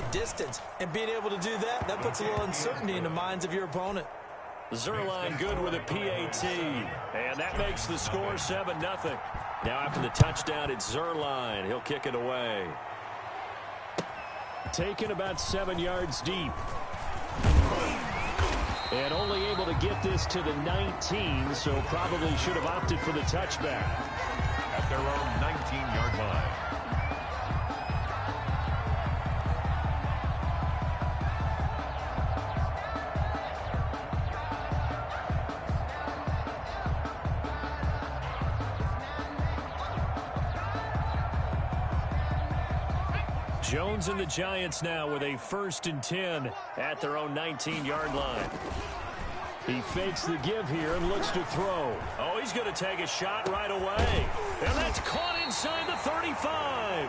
the distance. And being able to do that, that puts a little uncertainty in the minds of your opponent. Zuerlein good with a PAT. And that makes the score 7-0. Now after the touchdown, it's Zuerlein. He'll kick it away. Taken about 7 yards deep. And only able to get this to the 19, so probably should have opted for the touchback. At their own 19-yard line. Jones and the Giants now with a 1st and 10 at their own 19-yard line. He fakes the give here and looks to throw. Oh, he's going to take a shot right away. And that's caught inside the 35.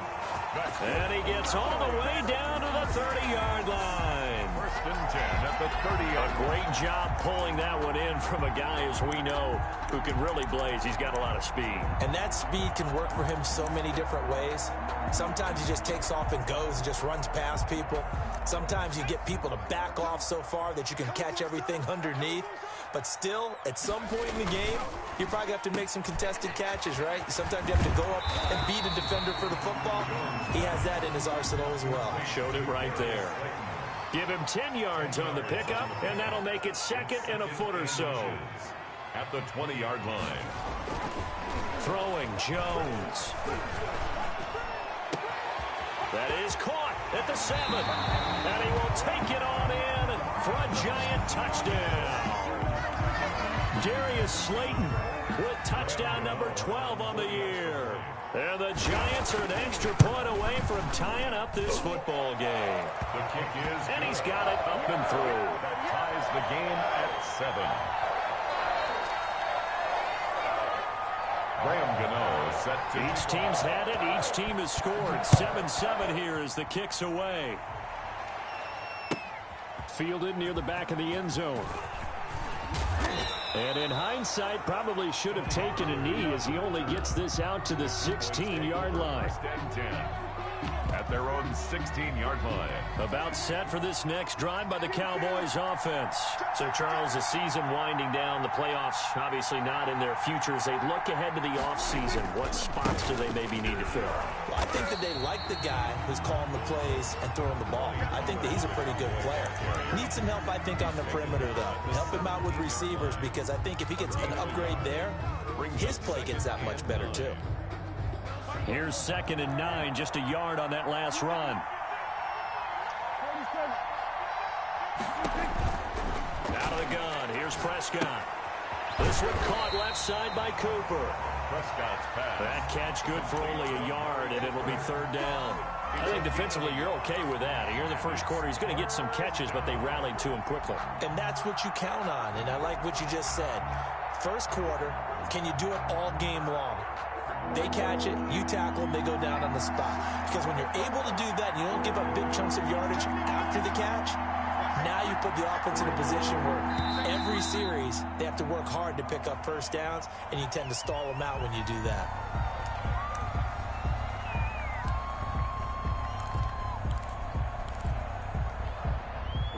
And he gets all the way down to the 30-yard line. 1st and 10 at the 30-yard line. A great job pulling that one in from a guy, as we know, who can really blaze. He's got a lot of speed. And that speed can work for him so many different ways. Sometimes he just takes off and goes and just runs past people. Sometimes you get people to back off so far that you can catch everything underneath. But still, at some point in the game, you probably have to make some contested catches, right? Sometimes you have to go up and beat a defender for the football. He has that in his arsenal as well. Showed it right there. Give him 10 yards on the pickup, and that'll make it 2nd and a foot or so. At the 20-yard line. Throwing Jones. That is caught at the 7. And he will take it on in for a Giant touchdown. Darius Slayton with touchdown number 12 on the year. And the Giants are an extra point away from tying up this football game. The kick is and he's got it up and through. That ties the game at 7. Graham Gano set to each team's had it. Each team has scored. 7-7 here as the kick's away. Fielded near the back of the end zone. And in hindsight, probably should have taken a knee as he only gets this out to the 16-yard line. 1st and 10 at their own 16-yard line. About set for this next drive by the Cowboys offense. So, Charles, the season winding down, the playoffs obviously not in their future. As they look ahead to the offseason, what spots do they maybe need to fill? Well, I think that they like the guy who's calling the plays and throwing the ball. I think that he's a pretty good player. Needs some help, I think, on the perimeter, though. Help him out with receivers, because I think if he gets an upgrade there, his play gets that much better, too. Here's 2nd and 9, just a yard on that last run. Out of the gun, here's Prescott. This one caught left side by Cooper. Prescott's pass. That catch good for only a yard, and it'll be 3rd down. I think defensively you're okay with that. Here in the first quarter, he's going to get some catches, but they rallied to him quickly. And that's what you count on, and I like what you just said. First quarter, can you do it all game long? They catch it, you tackle them, they go down on the spot. Because when you're able to do that, and you don't give up big chunks of yardage after the catch, now you put the offense in a position where every series they have to work hard to pick up first downs, and you tend to stall them out when you do that.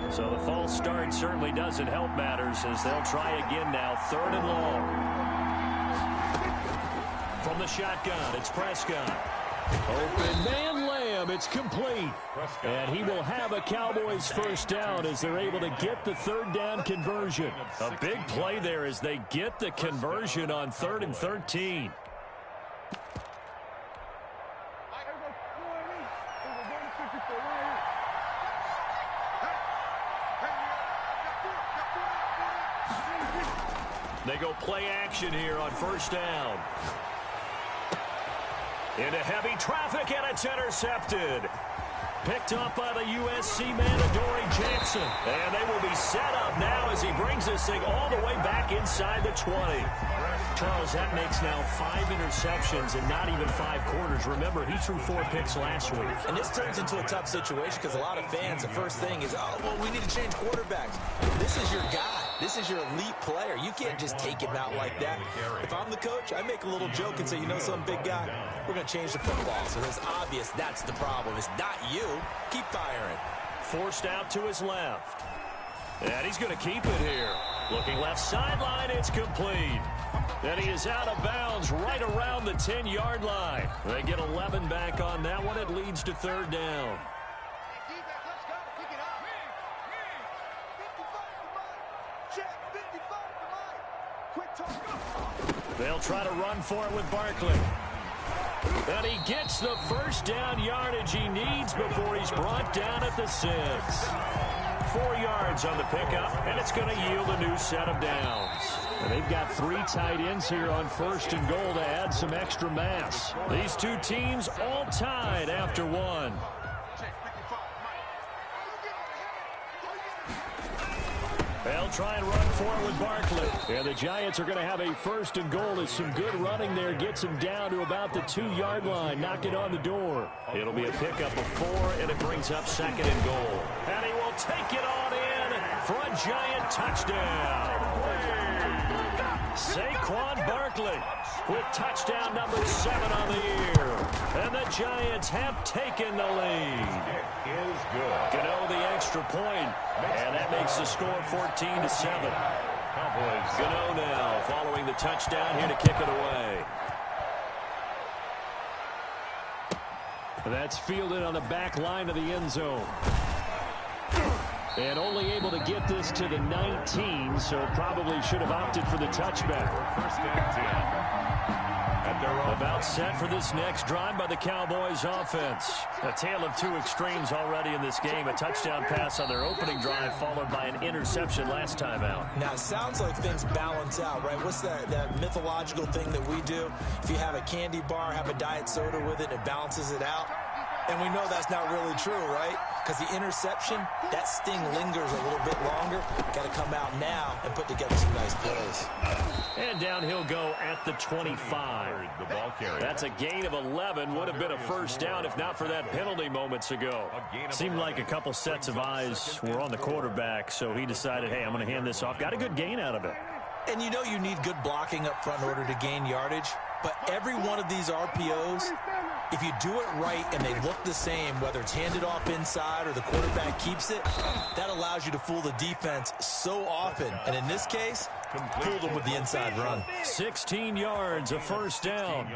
So the false start certainly doesn't help matters as they'll try again now. 3rd and long. From the shotgun, it's Prescott. Open man Lamb, it's complete. And he will have a Cowboys first down as they're able to get the 3rd down conversion. A big play there as they get the conversion on 3rd and 13. They go play action here on 1st down. Into heavy traffic, and it's intercepted. Picked up by the USC man, Adoree Jackson. And they will be set up now as he brings this thing all the way back inside the 20. Charles, that makes now 5 interceptions in not even 5 quarters. Remember, he threw 4 picks last week. And this turns into a tough situation because a lot of fans, the first thing is, oh, well, we need to change quarterbacks. This is your guy. This is your elite player. You can't just take him out like that. If I'm the coach, I make a little joke and say, you know some big guy, we're going to change the football. So it's obvious that's the problem. It's not you. Keep firing. forced out to his left. And he's going to keep it here. Looking left sideline, it's complete. And he is out of bounds right around the 10-yard line. They get 11 back on that one. It leads to third down. They'll try to run for it with Barkley. And he gets the first down yardage he needs before he's brought down at the 6. 4 yards on the pickup, and it's going to yield a new set of downs. And they've got 3 tight ends here on first and goal to add some extra mass. These two teams all tied after 1. They'll try and run for it with Barkley. And the Giants are going to have a first and goal as some good running there gets him down to about the 2-yard line. Knock it on the door. It'll be a pickup of 4, and it brings up second and goal. And he will take it on in for a Giant touchdown. Saquon Barkley with touchdown number 7 on the year. And the Giants have taken the lead. Is good. Gano the extra point, and that makes the score 14-7. Gano now following the touchdown here to kick it away. That's fielded on the back line of the end zone. And only able to get this to the 19, so probably should have opted for the touchback. First and 10. About set for this next drive by the Cowboys offense. A tale of 2 extremes already in this game. A touchdown pass on their opening drive followed by an interception last time out. Now, it sounds like things balance out, right? What's that mythological thing that we do? If you have a candy bar, have a diet soda with it, it balances it out. And we know that's not really true, right? Because the interception, that sting lingers a little bit longer. Got to come out now and put together some nice plays. And down he'll go at the 25. The ball carrier. That's a gain of 11. Would have been a first down if not for that penalty moments ago. Seemed like a couple sets of eyes were on the quarterback, so he decided, hey, I'm going to hand this off. Got a good gain out of it. And you know you need good blocking up front in order to gain yardage. But every one of these RPOs, if you do it right and they look the same, whether it's handed off inside or the quarterback keeps it, that allows you to fool the defense so often. And in this case, fooled them with the inside run. 16 yards, a first down.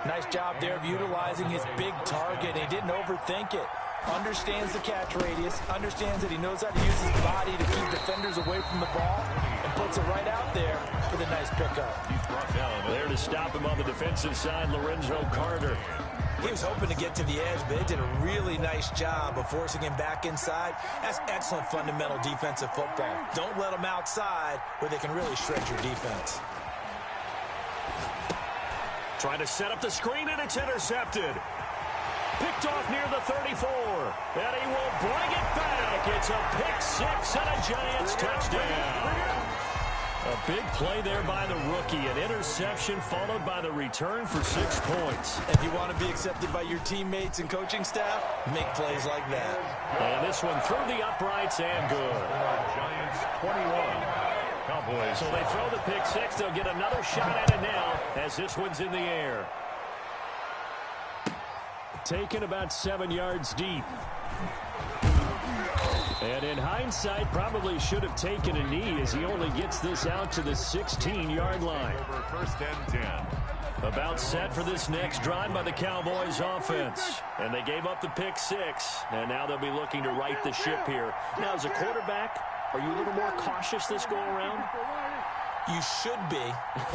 Nice job there of utilizing his big target. He didn't overthink it. Understands the catch radius, understands that he knows how to use his body to keep defenders away from the ball, and puts it right out there for the nice pickup. He's brought down. There to stop him on the defensive side, Lorenzo Carter. He was hoping to get to the edge, but they did a really nice job of forcing him back inside. That's excellent fundamental defensive football. Don't let them outside where they can really shred your defense. Trying to set up the screen, and it's intercepted. Picked off near the 34, and he will bring it back. It's a pick 6 and a Giants touchdown. A big play there by the rookie. An interception followed by the return for 6 points. If you want to be accepted by your teammates and coaching staff, make plays like that. And this one through the uprights and good. Giants 21. Cowboys. So they throw the pick 6. They'll get another shot at it now as this one's in the air. Taken about 7 yards deep. And in hindsight, probably should have taken a knee as he only gets this out to the 16-yard line. Over first and 10. About set for this next drive by the Cowboys offense. And they gave up the pick 6, and now they'll be looking to right the ship here. Now, as a quarterback, are you a little more cautious this go-around? You should be,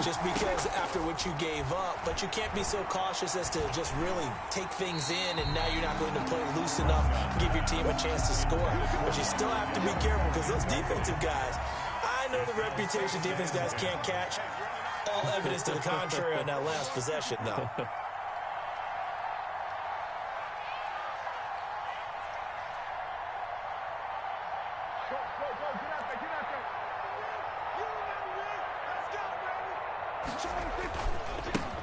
just because after what you gave up, but you can't be so cautious as to just really take things in, and now you're not going to play loose enough to give your team a chance to score. But you still have to be careful because those defensive guys, I know the reputation defense guys can't catch. All evidence to the contrary on that last possession, though.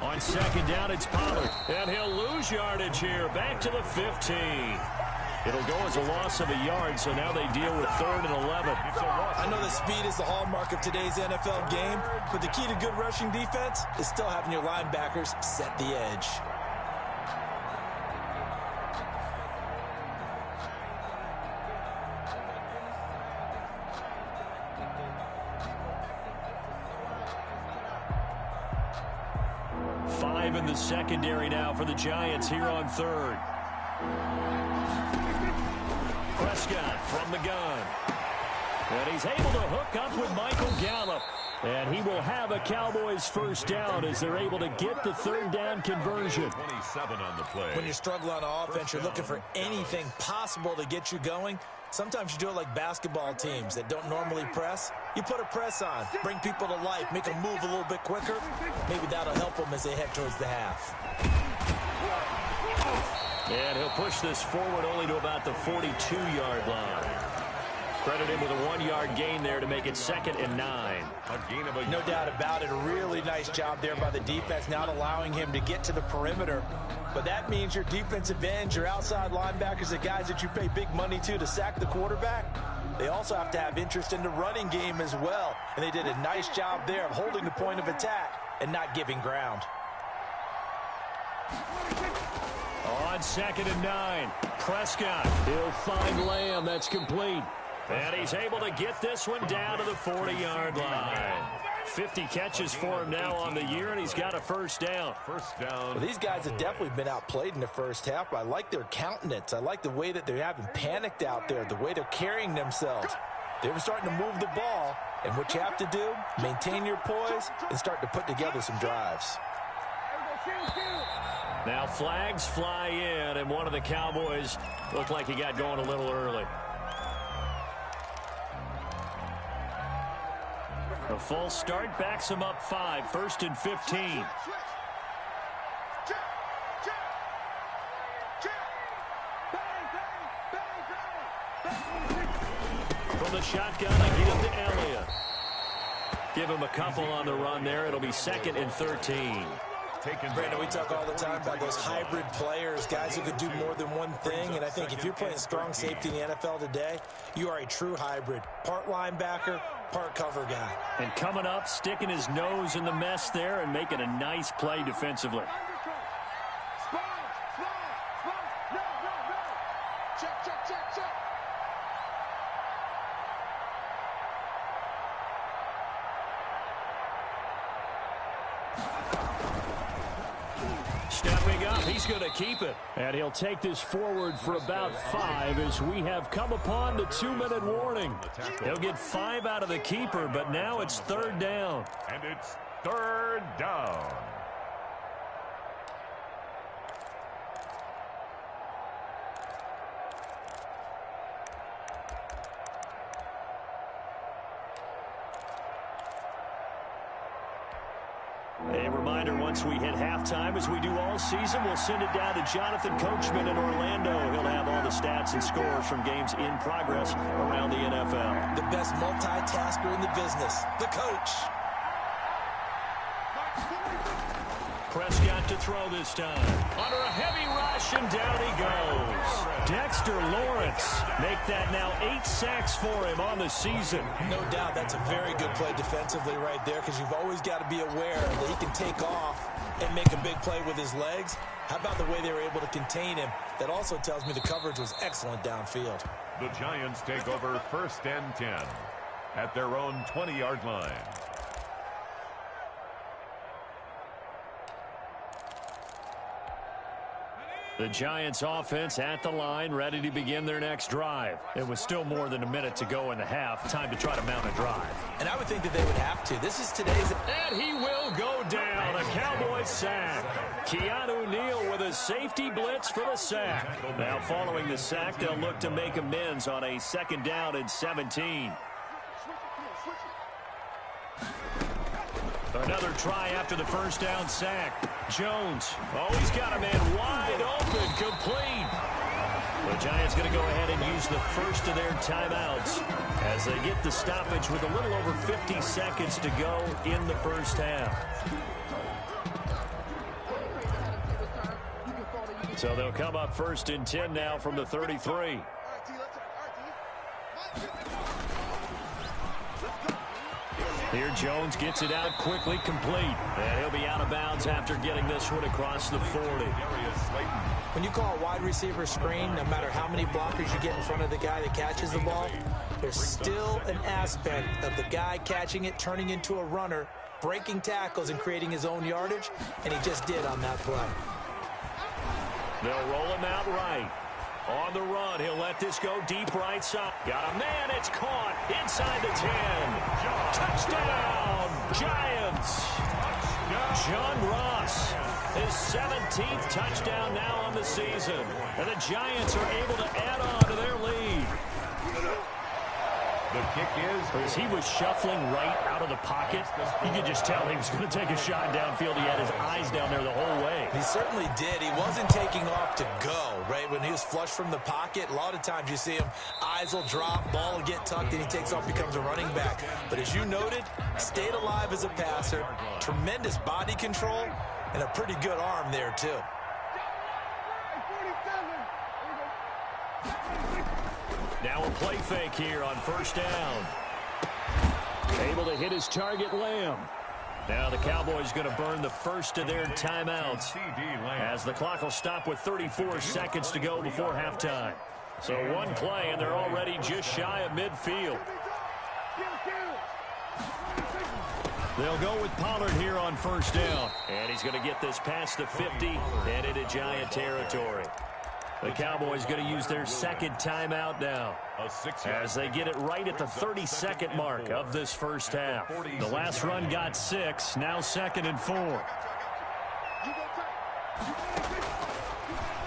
On second down, it's Pollard. And he'll lose yardage here. Back to the 15. It'll go as a loss of a yard, so now they deal with 3rd and 11. I know that speed is the hallmark of today's NFL game, but the key to good rushing defense is still having your linebackers set the edge. 5 in the secondary now for the Giants here on third. Prescott from the gun. And he's able to hook up with Michael Gallup. And he will have a Cowboys first down as they're able to get the third down conversion. 27 on the play. When you struggle on offense, you're looking for anything possible to get you going. Sometimes you do it like basketball teams that don't normally press. You put a press on, bring people to life, make them move a little bit quicker. Maybe that'll help them as they head towards the half. And he'll push this forward only to about the 42-yard line. Credit him with a 1-yard gain there to make it 2nd and 9. No doubt about it. A really nice job there by the defense, not allowing him to get to the perimeter. But that means your defensive ends, your outside linebackers, the guys that you pay big money to sack the quarterback, they also have to have interest in the running game as well. And they did a nice job there of holding the point of attack and not giving ground. On 2nd and 9, Prescott. He'll find Lamb. That's complete. And he's able to get this one down to the 40-yard line. 50 catches for him now on the year, and he's got a first down. First down. Well, these guys have definitely been outplayed in the first half. I like their countenance. I like the way that they haven't panicked out there, the way they're carrying themselves. They're starting to move the ball, and what you have to do, maintain your poise and start to put together some drives. Now flags fly in, and one of the Cowboys looked like he got going a little early. A full start backs him up 5, 1st and 15. From the shotgun again to Elliott. Give him a couple on the run there. It'll be 2nd and 13. Brandon, we talk all the time about those hybrid players, guys who could do more than one thing, and I think if you're playing strong safety in the NFL today, you are a true hybrid. Part linebacker, part cover guy. And coming up, sticking his nose in the mess there and making a nice play defensively. Stepping up, he's going to keep it. And he'll take this forward for about 5 as we have come upon the 2-minute warning. He'll get 5 out of the keeper, but now it's 3rd down. And it's 3rd down. A reminder, once we hit halftime, as we do all season, we'll send it down to Jonathan Coachman in Orlando. He'll have all the stats and scores from games in progress around the NFL. The best multitasker in the business, the coach. Prescott to throw this time. Under a heavy rush, and down he goes. Dexter Lawrence make that now 8 sacks for him on the season. No doubt that's a very good play defensively right there, because you've always got to be aware that he can take off and make a big play with his legs. How about the way they were able to contain him? That also tells me the coverage was excellent downfield. The Giants take over 1st and 10 at their own 20-yard line. The Giants offense at the line, ready to begin their next drive. It was still more than a minute to go in the half. Time to try to mount a drive. And I would think that they would have to. This is today's... And he will go down. A Cowboys sack. Keanu Neal with a safety blitz for the sack. Now following the sack, they'll look to make amends on a 2nd down and 17. Another try after the 1st down sack. Jones. Oh, he's got a man wide open. Complete. The Giants going to go ahead and use the first of their timeouts as they get the stoppage with a little over 50 seconds to go in the first half. So they'll come up 1st and 10 now from the 33. Here Jones gets it out quickly, complete. And he'll be out of bounds after getting this one across the 40. When you call a wide receiver screen, no matter how many blockers you get in front of the guy that catches the ball, there's still an aspect of the guy catching it turning into a runner breaking tackles and creating his own yardage, and he just did on that play. They'll roll him out right. On the run, he'll let this go deep right side. Got a man, it's caught inside the 10. Touchdown, Giants. John Ross, his 17th touchdown now on the season. And the Giants are able to add on to their lead. The kick is... As he was shuffling right out of the pocket, you could just tell he was going to take a shot downfield. He had his eyes down there the whole way. He certainly did. He wasn't taking off to go, right? When he was flush from the pocket, a lot of times you see him, eyes will drop, ball will get tucked, and he takes off, becomes a running back. But as you noted, stayed alive as a passer, tremendous body control, and a pretty good arm there, too. Now a play fake here on first down. Able to hit his target, Lamb. Now the Cowboys going to burn the first of their timeouts as the clock will stop with 34 seconds to go before halftime. So one play, and they're already just shy of midfield. They'll go with Pollard here on first down. And he's going to get this past the 50 and into Giant territory. The Cowboys going to use their second timeout now as they get it right at the 32nd mark of this first half. The last run got 6, now 2nd and 4.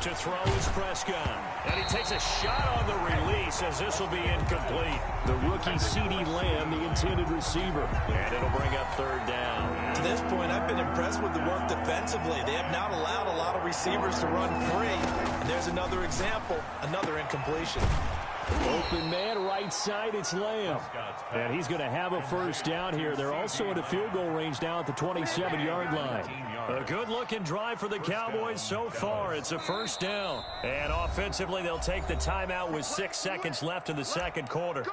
To throw is Prescott. And he takes a shot on the release as this will be incomplete. The rookie CeeDee Lamb, the intended receiver. And it'll bring up third down. To this point, I've been impressed with the work defensively. They have not allowed a lot of receivers to run free. And there's another example, another incompletion. Open man, right side, it's Lamb. And he's going to have a first down here. They're also in a field goal range now at the 27-yard line. A good-looking drive for the Cowboys so far. It's a first down. And offensively, they'll take the timeout with 6 seconds left in the second quarter.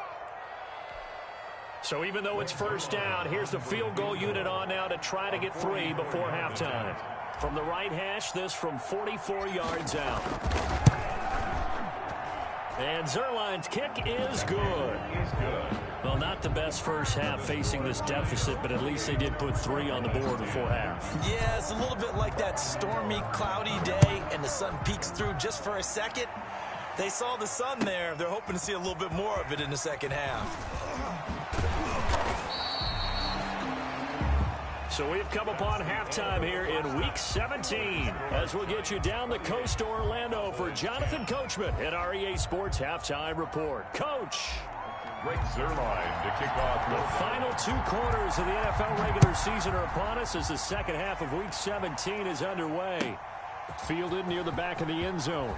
So even though it's first down, here's the field goal unit on now to try to get 3 before halftime. From the right hash, this from 44 yards out. And Zerline's kick is good. Well, not the best first half facing this deficit, but at least they did put 3 on the board before half. Yeah, it's a little bit like that stormy, cloudy day, and the sun peeks through just for a second. They saw the sun there. They're hoping to see a little bit more of it in the second half. So we've come upon halftime here in Week 17 as we'll get you down the coast to Orlando for Jonathan Coachman at our EA Sports Halftime Report. Coach. Greg Zerline to kick off. The final 2 quarters of the NFL regular season are upon us as the second half of Week 17 is underway. Fielded near the back of the end zone.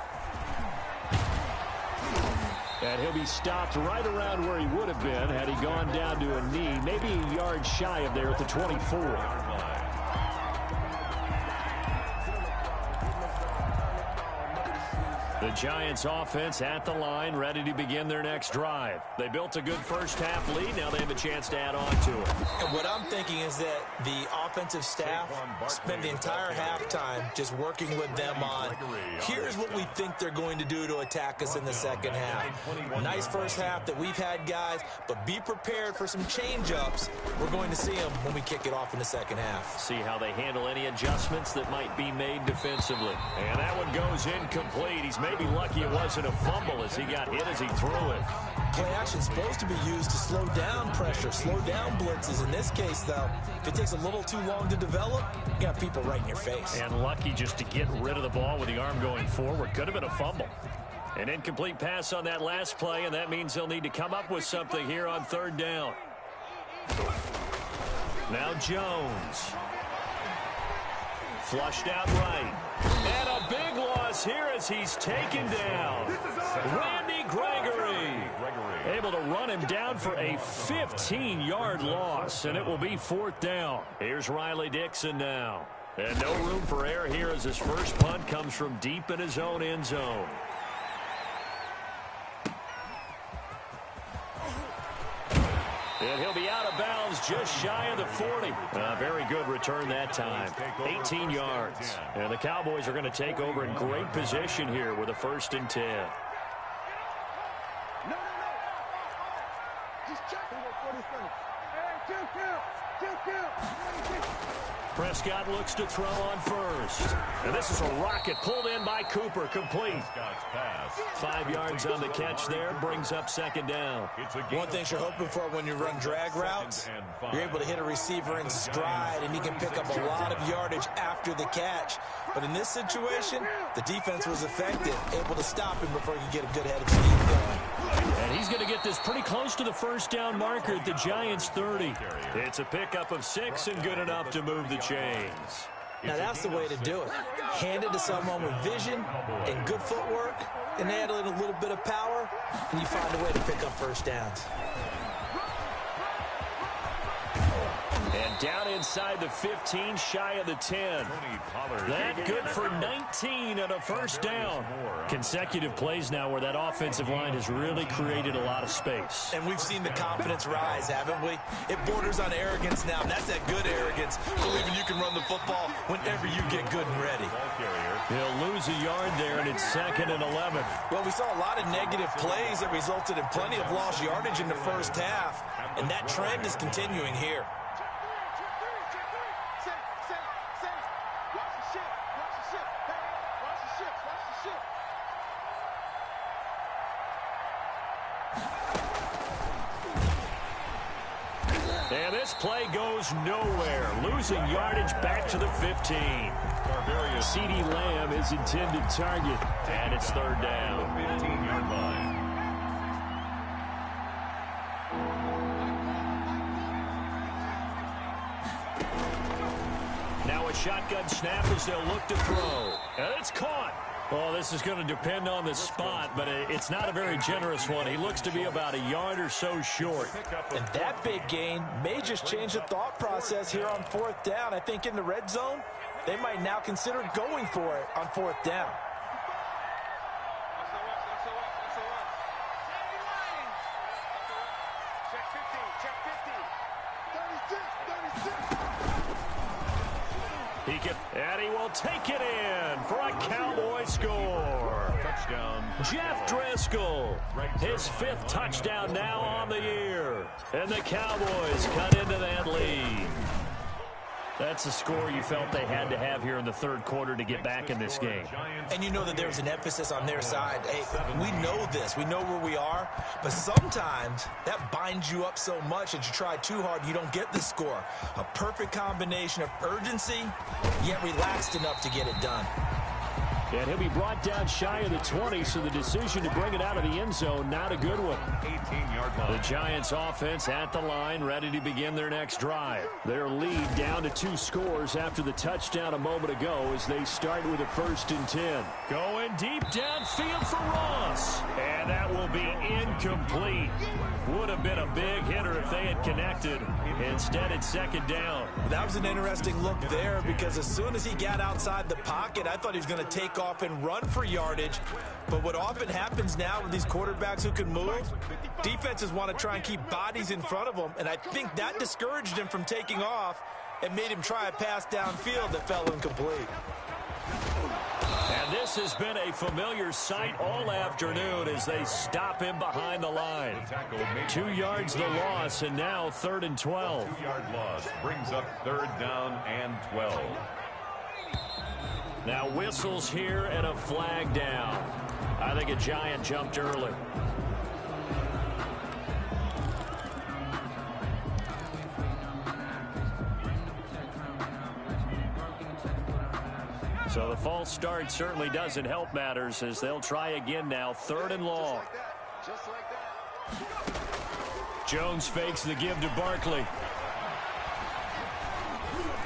And he'll be stopped right around where he would have been had he gone down to a knee, maybe a yard shy of there at the 24. The Giants offense at the line, ready to begin their next drive. They built a good first half lead. Now they have a chance to add on to it. And what I'm thinking is that the offensive staff spent the entire halftime just working with them on, here's what we think they're going to do to attack us in the second half. Nice first half that we've had, guys, but be prepared for some change-ups. We're going to see them when we kick it off in the second half. See how they handle any adjustments that might be made defensively. And that one goes incomplete. He's maybe lucky it wasn't a fumble as he got hit as he threw it. Play action is supposed to be used to slow down pressure, slow down blitzes. In this case, though, if it takes a little too long to develop, you got people right in your face. And lucky just to get rid of the ball with the arm going forward. Could have been a fumble. An incomplete pass on that last play, and that means they'll need to come up with something here on third down. Now Jones. Flushed out right. And a big loss here as he's taken down. Randy Gregory. Able to run him down for a 15-yard loss, and it will be fourth down. Here's Riley Dixon now. And no room for error here as his first punt comes from deep in his own end zone. And he'll be out of bounds just shy of the 40. Very good return that time. 18 yards. And the Cowboys are going to take over in great position here with a 1st and 10. Just check. Prescott looks to throw on first. And this is a rocket pulled in by Cooper. Complete. Prescott's pass. 5 yards on the catch there. Brings up second down. One thing you're hoping for when you run drag routes, you're able to hit a receiver in stride, and he can pick up a lot of yardage after the catch. But in this situation, the defense was effective, able to stop him before he could get a good head of steam going. And he's going to get this pretty close to the first down marker at the Giants' 30. It's a pickup of 6 and good enough to move the chains. Now that's the way to do it. Hand it to someone with vision and good footwork, and add in a little bit of power, and you find a way to pick up first downs. And down inside the 15, shy of the 10. That good for 19 and a first down. Consecutive plays now where that offensive line has really created a lot of space. And we've seen the confidence rise, haven't we? It borders on arrogance now, and that's that good arrogance, believing you can run the football whenever you get good and ready. He'll lose a yard there, and it's 2nd and 11. Well, we saw a lot of negative plays that resulted in plenty of lost yardage in the first half, and that trend is continuing here. And this play goes nowhere. Losing yardage back to the 15. CeeDee Lamb is intended target. And it's 3rd down. 15-yard line. Now a shotgun snap as they'll look to throw. And it's caught. Well, this is going to depend on the spot, but it's not a very generous one. He looks to be about a yard or so short. And that big gain may just change the thought process here on 4th down. I think in the red zone, they might now consider going for it on 4th down. And he will take it in for a Cowboy score. Touchdown. Jeff Driscoll, his 5th touchdown now on the year. And the Cowboys cut into that lead. That's a score you felt they had to have here in the 3rd quarter to get back in this game. And you know that there's an emphasis on their side. Hey, we know this. We know where we are. But sometimes that binds you up so much that you try too hard, you don't get the score. A perfect combination of urgency, yet relaxed enough to get it done. And he'll be brought down shy of the 20, so the decision to bring it out of the end zone, not a good one. 18-yard line. The Giants offense at the line, ready to begin their next drive. Their lead down to 2 scores after the touchdown a moment ago as they start with a 1st and 10. Going deep downfield for Ross. And that will be incomplete. Would have been a big hitter if they had connected. Instead, it's 2nd down. That was an interesting look there because as soon as he got outside the pocket, I thought he was going to take off and run for yardage. But what often happens now with these quarterbacks who can move, defenses want to try and keep bodies in front of them, and I think that discouraged him from taking off and made him try a pass downfield that fell incomplete. And this has been a familiar sight all afternoon as they stop him behind the line. 2 yards the loss, and now 3rd and 12. 2-yard loss brings up 3rd down and 12. Now whistles here and a flag down. I think a Giant jumped early. So the false start certainly doesn't help matters as they'll try again now. 3rd and long. Jones fakes the give to Barkley.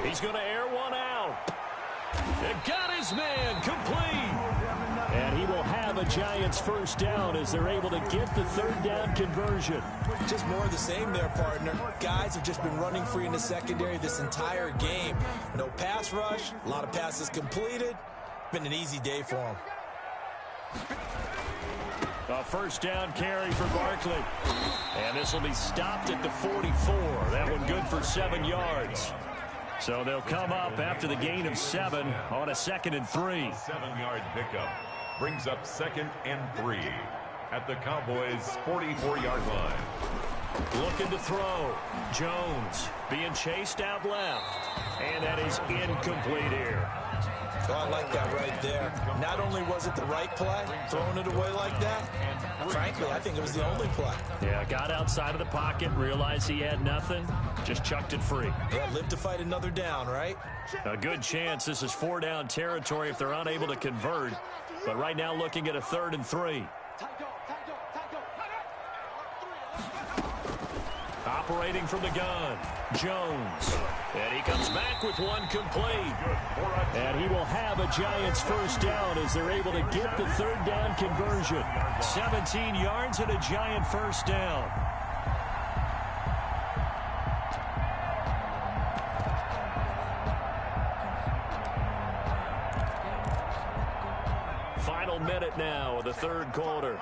He's going to air one out. It got his man complete. And he will have a Giants 1st down as they're able to get the 3rd down conversion. Just more of the same there, partner. Guys have just been running free in the secondary this entire game. No pass rush, a lot of passes completed. Been an easy day for them. A 1st down carry for Barkley. And this will be stopped at the 44. That one good for 7 yards. So they'll come up after the gain of 7 on a 2nd and 3. 7-yard pickup brings up 2nd and 3 at the Cowboys' 44-yard line. Looking to throw. Jones being chased out left. And that is incomplete here. Oh, I like that right there. Not only was it the right play, throwing it away like that, frankly, I think it was the only play. Yeah, got outside of the pocket, realized he had nothing, just chucked it free. Yeah, live to fight another down, right? A good chance this is 4-down territory if they're unable to convert. But right now looking at a 3rd and 3. Operating from the gun, Jones. And he comes back with one complete. And he will have a Giants first down as they're able to get the 3rd down conversion. 17 yards and a Giant first down. Final minute now of the 3rd quarter.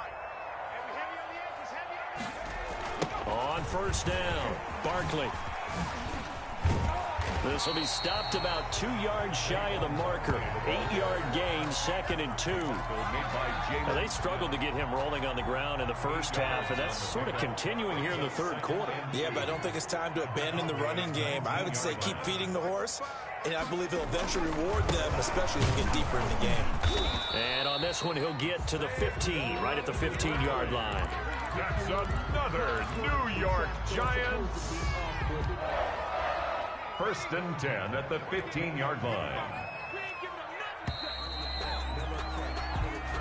On first down, Barkley. This will be stopped about 2 yards shy of the marker. 8-yard gain, 2nd and 2. Now, they struggled to get him rolling on the ground in the first half, and that's sort of continuing here in the 3rd quarter. Yeah, but I don't think it's time to abandon the running game. I would say keep feeding the horse, and I believe he'll eventually reward them, especially as we get deeper in the game. And on this one, he'll get to the 15, right at the 15-yard line. That's another New York Giants. 1st and 10 at the 15-yard line.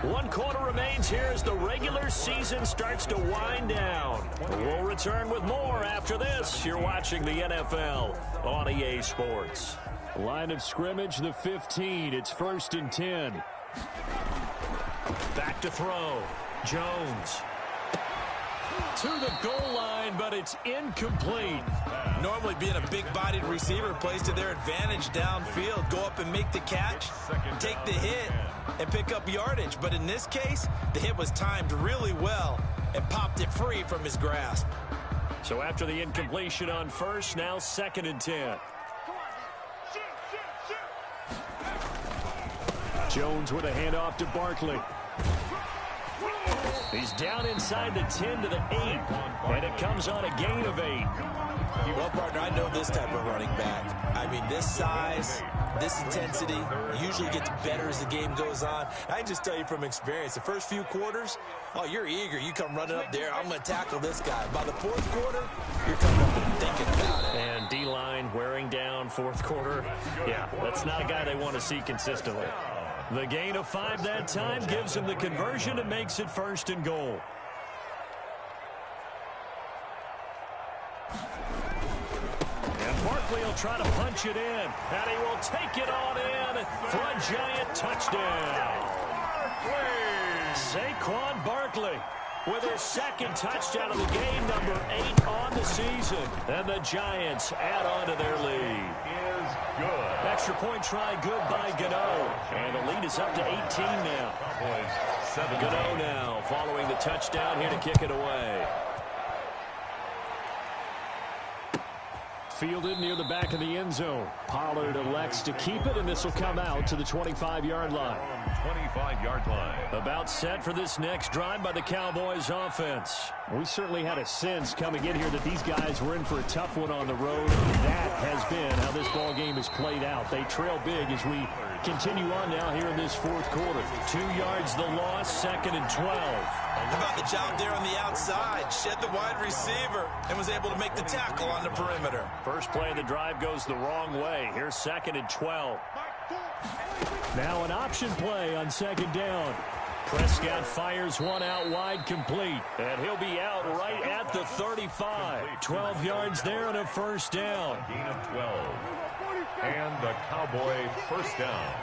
1 quarter remains here as the regular season starts to wind down. We'll return with more after this. You're watching the NFL on EA Sports. Line of scrimmage, the 15. It's 1st and 10. Back to throw. Jones. To the goal line, but it's incomplete. Normally being a big-bodied receiver plays to their advantage downfield. Go up and make the catch, take the hit, and pick up yardage. But in this case, the hit was timed really well and popped it free from his grasp. So after the incompletion on first, now 2nd and 10. Jones with a handoff to Barkley. He's down inside the 10 to the 8, and it comes on a gain of 8. Well, partner, I know this type of running back. I mean, this size, this intensity usually gets better as the game goes on. I can just tell you from experience, the first few quarters, oh, you're eager. You come running up there, I'm going to tackle this guy. By the 4th quarter, you're coming up and thinking about it. And D-line wearing down 4th quarter. Yeah, that's not a guy they want to see consistently. The gain of 5 that time gives him the conversion and makes it 1st and goal. And Barkley will try to punch it in, and he will take it on in for a Giant touchdown. Saquon Barkley with his 2nd touchdown of the game, number 8 on the season. And the Giants add on to their lead. Good. Extra point try good by Gano. And the lead is up to 18 now. Gano now following the touchdown here to kick it away. Fielded near the back of the end zone. Pollard elects to keep it, and this will come out to the 25-yard line. 25-yard line. About set for this next drive by the Cowboys offense. We certainly had a sense coming in here that these guys were in for a tough one on the road. That has been how this ball game has played out. They trail big as we continue on now here in this 4th quarter. 2 yards the loss, 2nd and 12. How about the job there on the outside? Shed the wide receiver and was able to make the tackle on the perimeter. First play of the drive goes the wrong way. Here's 2nd and 12. Now an option play on 2nd down. Prescott fires one out wide, complete. And he'll be out right at the 35. 12 yards there and a first down. Gain of 12. And the Cowboy first down.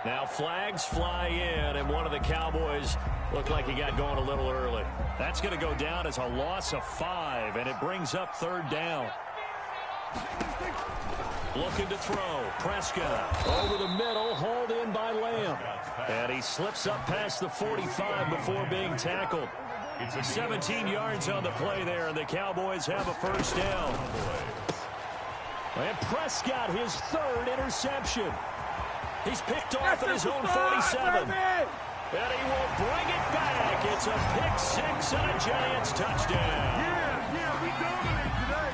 Now flags fly in, and one of the Cowboys looked like he got going a little early. That's going to go down as a loss of 5, and it brings up 3rd down. Looking to throw. Prescott over the middle, hauled in by Lamb. And he slips up past the 45 before being tackled. 17 yards on the play there, and the Cowboys have a first down. And Prescott, his third interception. He's picked off at his own 47. And he will bring it back. It's a pick six and a Giants touchdown. Yeah, we dominate today.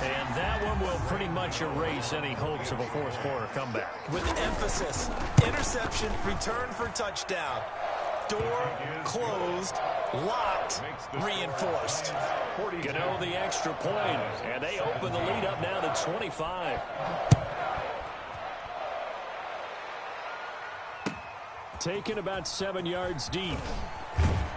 And that one will pretty much erase any hopes of a fourth quarter comeback. With emphasis, interception, return for touchdown. Door closed, locked, reinforced. Gano the extra point, and they open the lead up now to 25. Taken about 7 yards deep.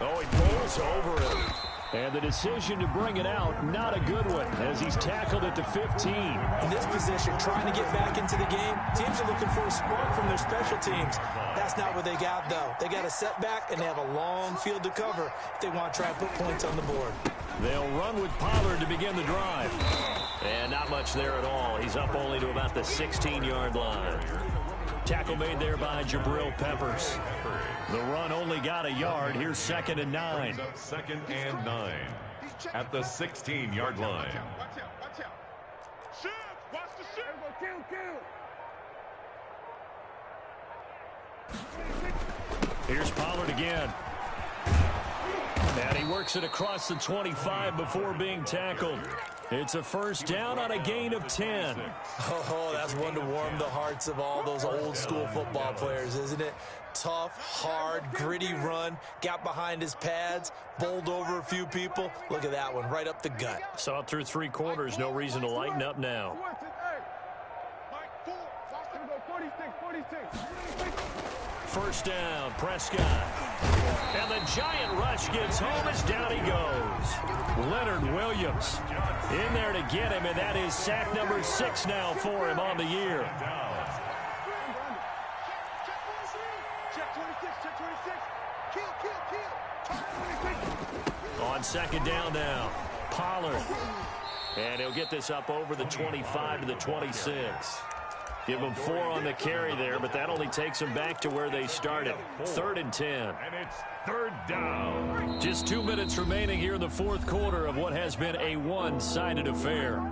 Oh, he bowls over it. And the decision to bring it out, not a good one, as he's tackled at the 15. In this position, trying to get back into the game, teams are looking for a spark from their special teams. That's not what they got, though. They got a setback, and they have a long field to cover if they want to try and put points on the board. They'll run with Pollard to begin the drive. And not much there at all. He's up only to about the 16-yard line. Tackle made there by Jabril Peppers. The run only got a yard. Here's 2nd and 9. Second and 9 at the 16-yard line. Watch out. Shoot! Watch the shoot! Kill! Here's Pollard again. And he works it across the 25 before being tackled. It's a first down on a gain of 10. Oh, that's one to warm the hearts of all those old school football players, isn't it? Tough, hard, gritty run, got behind his pads, bowled over a few people. Look at that one, right up the gut. Saw it through 3 quarters, no reason to lighten up now. First down, Prescott. And the giant rush gets home as down he goes. Leonard Williams in there to get him, and that is sack number 6 now for him on the year. On 2nd down now, Pollard. And he'll get this up over the 25 to the 26. Give them 4 on the carry there, but that only takes them back to where they started. 3rd and 10. And it's 3rd down. Just 2 minutes remaining here in the fourth quarter of what has been a one-sided affair.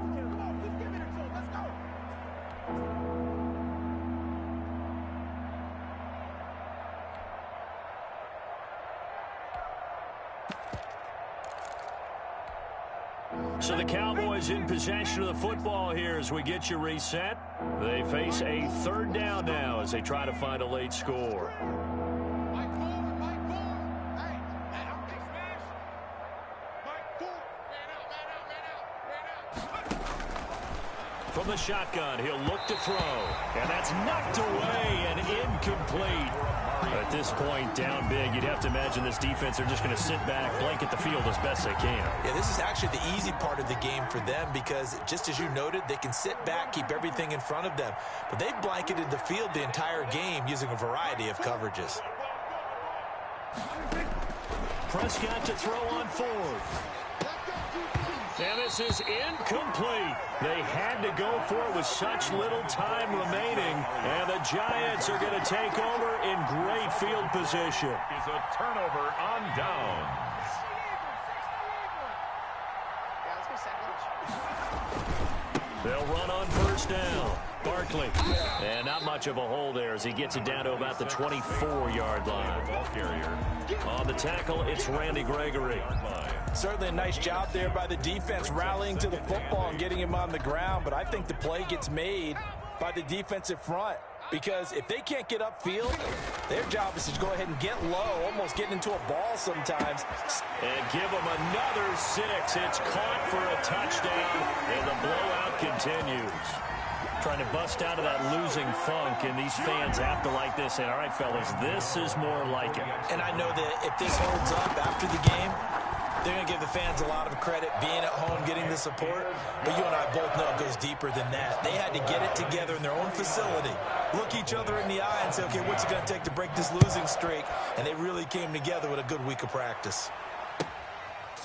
So the Cowboys in possession of the football here as we get you reset. They face a 3rd down now as they try to find a late score. From the shotgun, he'll look to throw. And that's knocked away and incomplete. At this point, down big, you'd have to imagine this defense are just going to sit back, blanket the field as best they can. Yeah, this is actually the easy part of the game for them because, just as you noted, they can sit back, keep everything in front of them. But they've blanketed the field the entire game using a variety of coverages. Prescott to throw on 4th. And this is incomplete. They had to go for it with such little time remaining. And the Giants are going to take over in great field position. Is a turnover on downs. They'll run on 1st down. Barkley. And not much of a hole there as he gets it down to about the 24-yard line. Ball carrier. On the tackle, it's Randy Gregory. Certainly a nice job there by the defense rallying to the football and getting him on the ground, but I think the play gets made by the defensive front because if they can't get upfield, their job is to go ahead and get low, almost getting into a ball sometimes. And give them another 6. It's caught for a touchdown, and the blowout continues. Trying to bust out of that losing funk, and these fans have to like this. And all right, fellas, this is more like it. And I know that if this holds up after the game, they're going to give the fans a lot of credit being at home, getting the support. But you and I both know it goes deeper than that. They had to get it together in their own facility, look each other in the eye and say, okay, what's it going to take to break this losing streak? And they really came together with a good week of practice.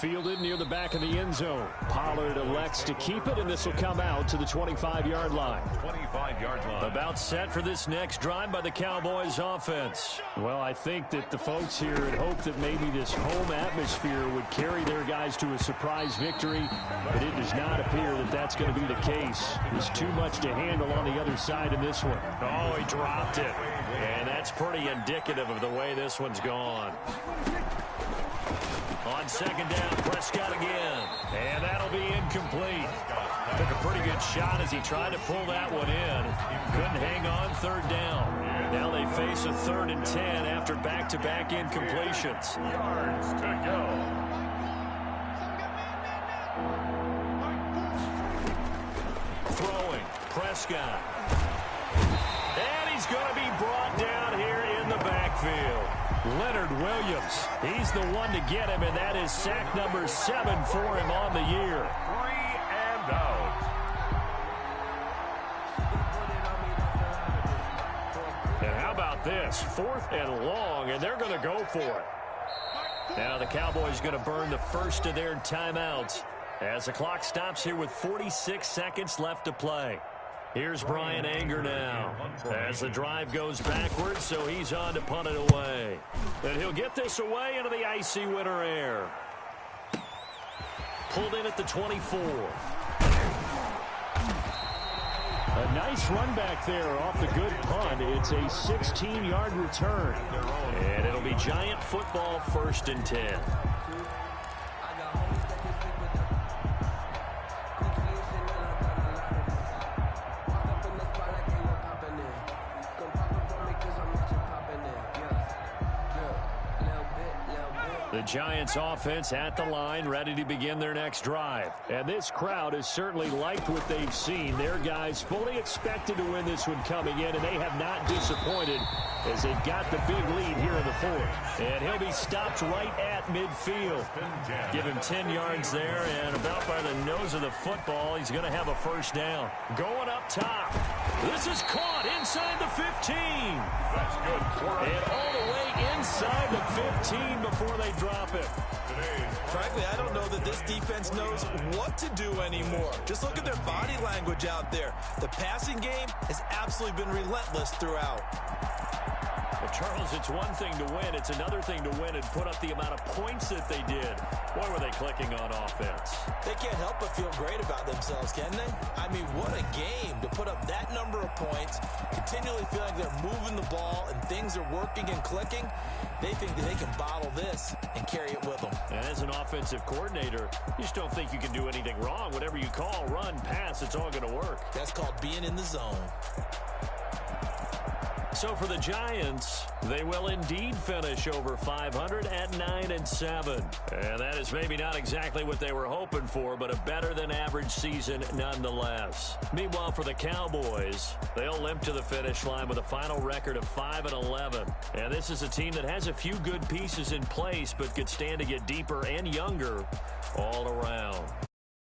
fielded near the back of the end zone. Pollard elects to keep it, and this will come out to the 25-yard line. 25-yard line. About set for this next drive by the Cowboys offense. Well, I think that the folks here had hoped that maybe this home atmosphere would carry their guys to a surprise victory, but it does not appear that that's going to be the case. There's too much to handle on the other side in this one. Oh, he dropped it. And that's pretty indicative of the way this one's gone. On second down, Prescott again. And that'll be incomplete. Took a pretty good shot as he tried to pull that one in. Couldn't hang on third down. Now they face a 3rd and 10 after back-to-back incompletions. Yards to go. Throwing, Prescott. And he's going to be brought down here in the backfield. Leonard Williams, he's the one to get him, and that is sack number 7 for him on the year. 3 and out. And how about this? 4th and long, and they're going to go for it. Now the Cowboys going to burn the first of their timeouts as the clock stops here with 46 seconds left to play. Here's Brian Anger now as the drive goes backwards, so he's on to punt it away. And he'll get this away into the icy winter air. Pulled in at the 24. A nice run back there off the good punt. It's a 16-yard return. And it'll be Giant football, 1st and 10. The Giants offense at the line, ready to begin their next drive. And this crowd has certainly liked what they've seen. Their guys fully expected to win this one coming in, and they have not disappointed as they've got the big lead here in the 4th. And he'll be stopped right at midfield. Give him 10 yards there, and about by the nose of the football, he's going to have a 1st down. Going up top. This is caught inside the 15. That's good. And all the way inside the 15 before they drop it. Frankly, I don't know that this defense knows what to do anymore. Just look at their body language out there. The passing game has absolutely been relentless throughout. Well, Charles, it's one thing to win. It's another thing to win and put up the amount of points that they did. Boy, were they clicking on offense. They can't help but feel great about themselves, can they? I mean, what a game to put up that number of points, continually feel like they're moving the ball and things are working and clicking. They think that they can bottle this and carry it with them. And as an offensive coordinator, you just don't think you can do anything wrong. Whatever you call, run, pass, it's all going to work. That's called being in the zone. So for the Giants, they will indeed finish over 500 at 9-7. And that is maybe not exactly what they were hoping for, but a better than average season nonetheless. Meanwhile, for the Cowboys, they'll limp to the finish line with a final record of 5-11. And this is a team that has a few good pieces in place, but could stand to get deeper and younger all around.